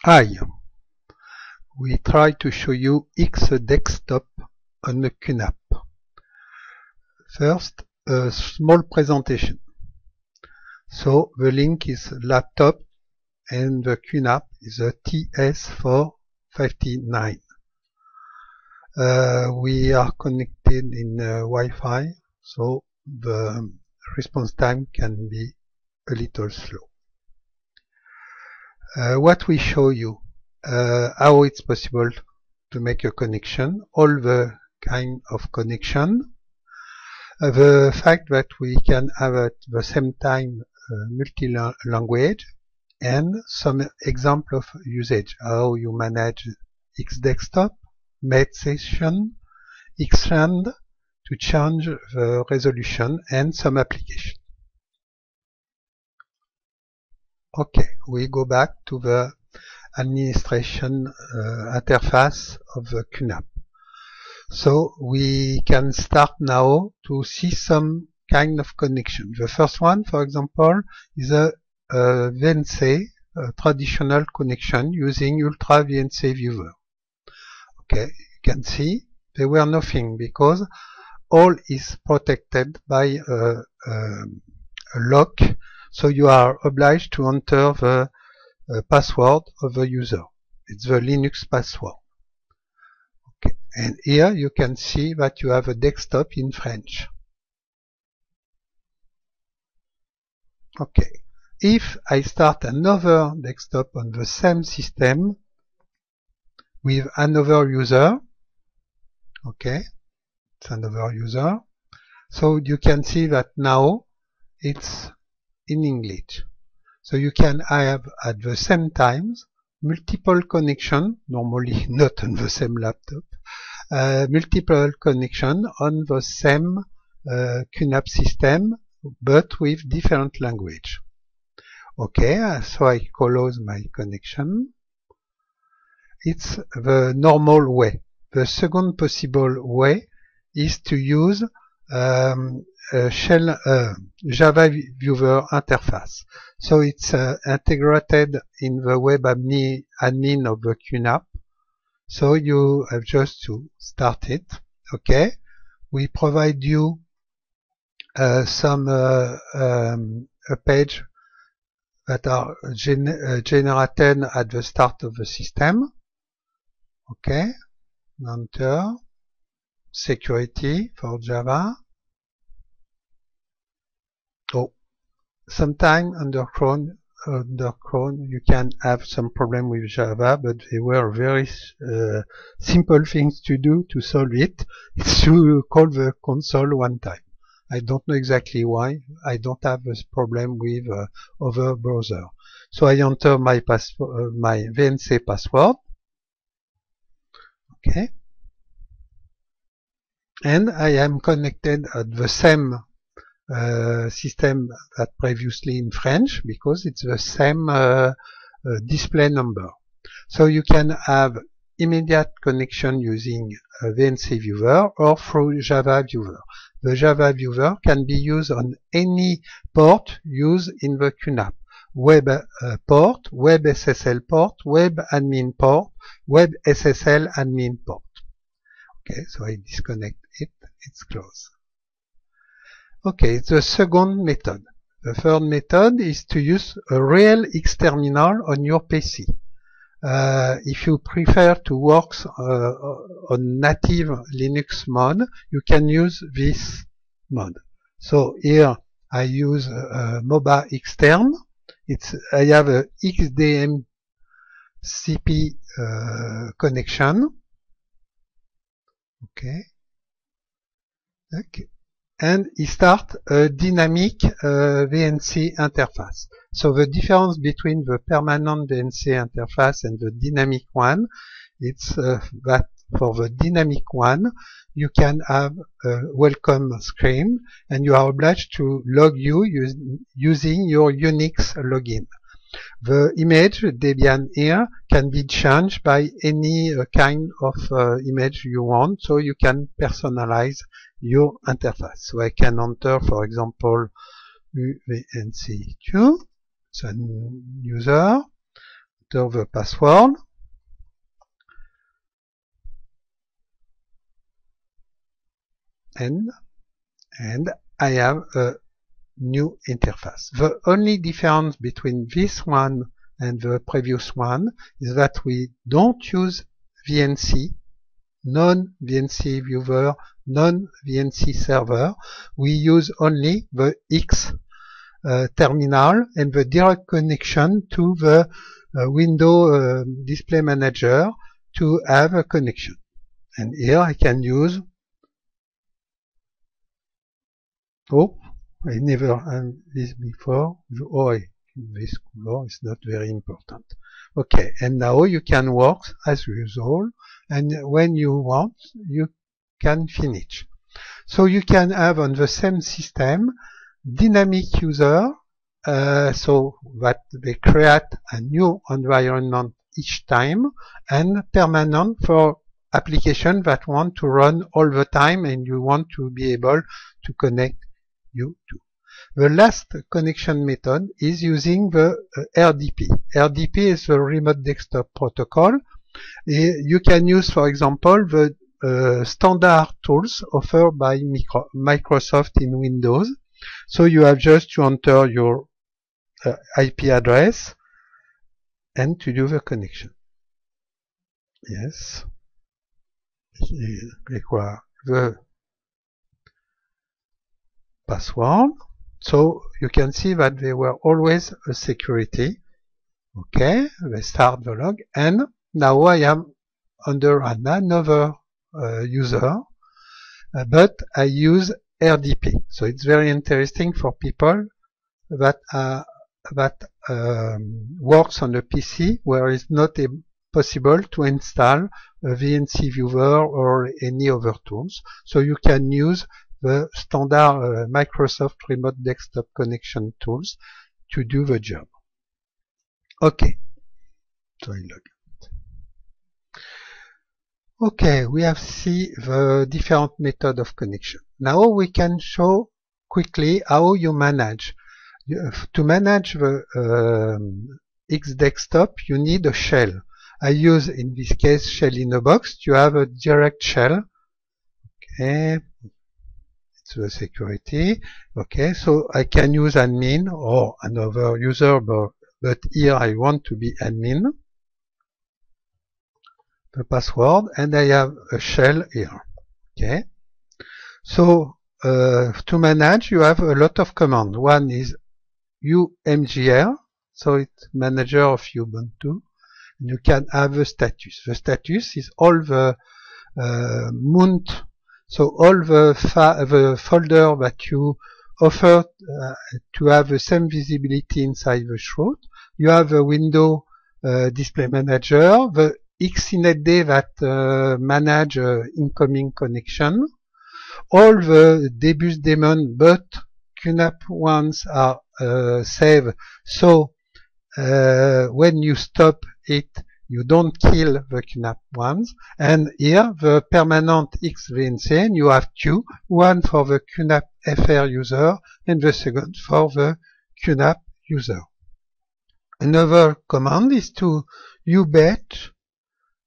Hi, we try to show you X desktop on the QNAP. First, a small presentation. So the link is laptop and the QNAP is a TS459. We are connected in Wi-Fi, so the response time can be a little slow. What we show you, how it's possible to make a connection, all the kind of connection, the fact that we can have at the same time multi-language, and some example of usage, how you manage X desktop, make session, Xrand to change the resolution, and some application. Okay, we go back to the administration interface of the QNAP. So we can start now to see some kind of connection. The first one, for example, is a VNC, a traditional connection using Ultra VNC Viewer. Okay, you can see there were nothing because all is protected by a lock. So you are obliged to enter the password of the user. It's the Linux password. Okay. And here you can see that you have a desktop in French. Okay. If I start another desktop on the same system with another user, okay, it's another user. So you can see that now it's in English. So you can have at the same time multiple connection, normally not on the same laptop, multiple connection on the same QNAP system, but with different language. Okay, so I close my connection. It's the normal way. The second possible way is to use Java Viewer interface. So it's integrated in the web admin of the QNAP. So you have just to start it. Okay. We provide you a page that are generated at the start of the system. Okay. Enter. Security for Java. Oh, sometimes under Chrome you can have some problem with Java, but they were very simple things to do to solve it. It's to call the console one time. I don't know exactly why. I don't have this problem with other browser. So I enter my password, my VNC password. Okay. And I am connected at the same system that previously in French because it's the same display number. So you can have immediate connection using VNC Viewer or through Java Viewer. The Java Viewer can be used on any port used in the QNAP. Web port, Web SSL port, Web admin port, Web SSL admin port. Okay, so I disconnect it, it's closed. Okay, the second method. The third method is to use a real X terminal on your PC. If you prefer to work on native Linux mode, you can use this mode. So here I use MOBA Xterm. I have a XDMCP connection. Okay. Okay. And it starts a dynamic VNC interface. So the difference between the permanent VNC interface and the dynamic one, it's that for the dynamic one, you can have a welcome screen and you are obliged to log using your Unix login. The image Debian here can be changed by any kind of image you want, so you can personalize your interface. So I can enter, for example, UVNC2, it's a user, enter the password. And I have a new interface. The only difference between this one and the previous one is that we don't use VNC, non-VNC viewer, non-VNC server. We use only the X terminal and the direct connection to the window display manager to have a connection. And here I can use, oh, I never had this before. Oh, this color is not very important. Okay, and now you can work as usual, and when you want, you can finish. So you can have on the same system dynamic user, so that they create a new environment each time, and permanent for applications that want to run all the time and you want to be able to connect you to. The last connection method is using the RDP. RDP is the remote desktop protocol. You can use, for example, the standard tools offered by Microsoft in Windows. So you have just to enter your IP address and to do the connection. Yes. Require the password. So you can see that they were always a security. Okay, they start the log, and now I am under another user, but I use RDP. So it's very interesting for people that works on a PC where it's not possible to install a VNC viewer or any other tools. So you can use the standard Microsoft Remote Desktop Connection tools to do the job. Okay, so I log out. Okay, we have seen the different method of connection. Now we can show quickly how you manage. To manage the X desktop, you need a shell. I use, in this case, shell in a box. You have a direct shell. Okay. The security. Okay, so I can use admin or another user, but here I want to be admin. The password, and I have a shell here. Okay, so to manage, you have a lot of commands. One is umgr, so it's manager of Ubuntu. And you can have the status. The status is all the mount. So all the folder that you offer to have the same visibility inside the shroud. You have a window display manager, the XINET that manage incoming connection. All the debus daemon but QNAP ones are saved. So when you stop it, you don't kill the QNAP ones. And here, the permanent XVNC, you have two, one for the QNAP FR user and the second for the QNAP user. Another command is to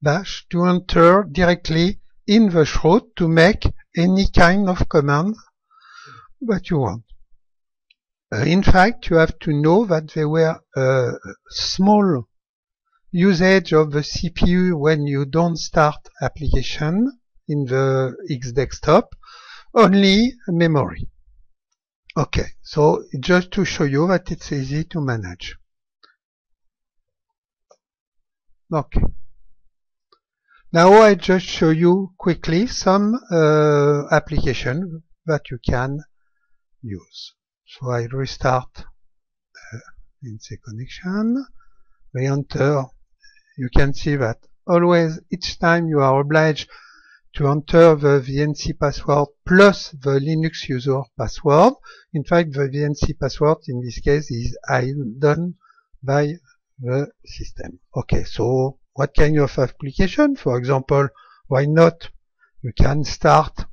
bash to enter directly in the shroud to make any kind of command that you want. In fact, you have to know that there were small usage of the CPU when you don't start application in the X desktop, only memory. Okay, so just to show you that it's easy to manage. Okay. Now I just show you quickly some application that you can use. So I restart VNC connection. I enter. You can see that always each time you are obliged to enter the VNC password plus the Linux user password. In fact, the VNC password in this case is done by the system. Okay, so what kind of application? For example, why not? You can start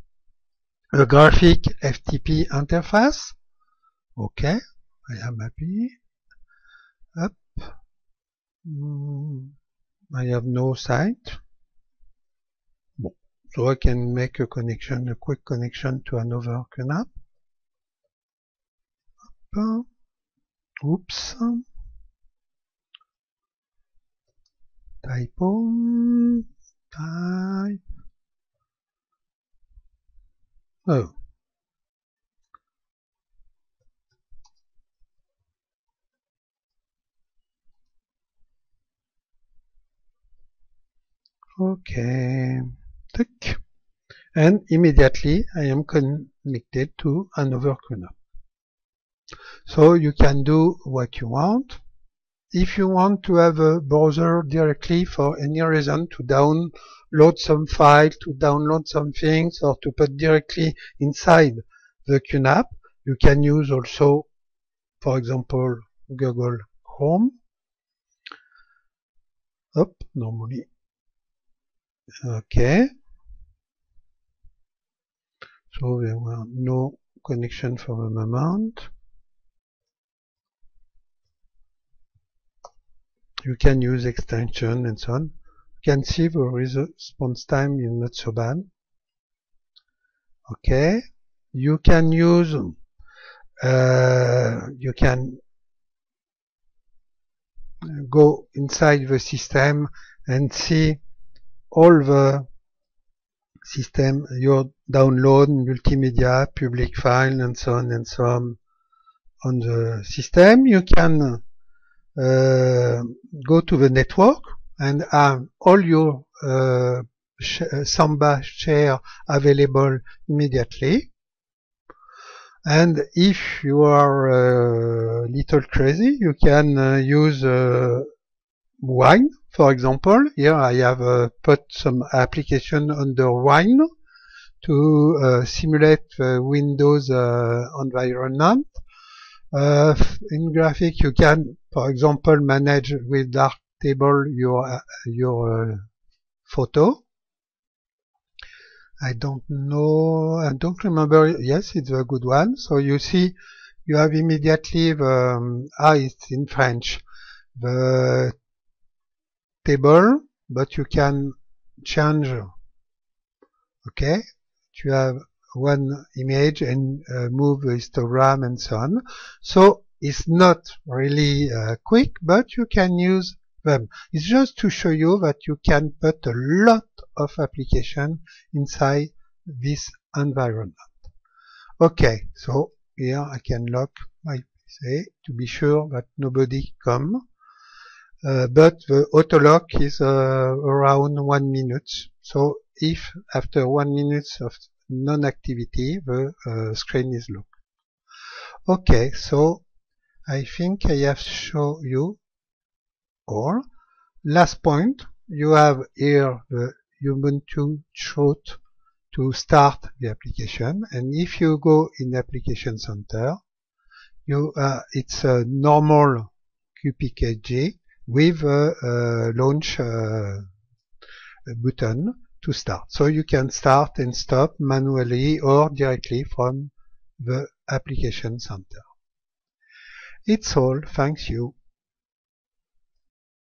a graphic FTP interface. Okay, I am happy. Up. I have no site. So I can make a connection, a quick connection to another QNAP. Oops. Typo. Type. Oh. Okay. Tick. And immediately I am connected to another QNAP. So you can do what you want. If you want to have a browser directly for any reason to download some file, to download some things, or to put directly inside the QNAP, you can use also, for example, Google Chrome. Normally. Okay. So there were no connection for the moment. You can use extension and so on. You can see the response time is not so bad. Okay. You can use, you can go inside the system and see all the system, your download, multimedia, public file, and so on on the system. You can go to the network and have all your Samba share available immediately. And if you are a little crazy, you can use Wine, for example. Here I have put some application under Wine to simulate the Windows environment. In graphic, you can, for example, manage with Darktable your photo. I don't know, I don't remember. Yes, it's a good one. So you see, you have immediately the, it's in French, the table, but you can change, okay, you have one image and move the histogram and so on. So it's not really quick, but you can use them. It's just to show you that you can put a lot of application inside this environment. Okay, so here I can lock my PC to be sure that nobody come. But the auto lock is around 1 minute. So if after 1 minute of non-activity, the screen is locked. Okay, so I think I have shown you all. Last point, you have here the Ubuntu chroot to start the application. And if you go in Application Center, it's a normal QPKG with a launch button to start. So you can start and stop manually or directly from the Application Center. It's all. Thanks you.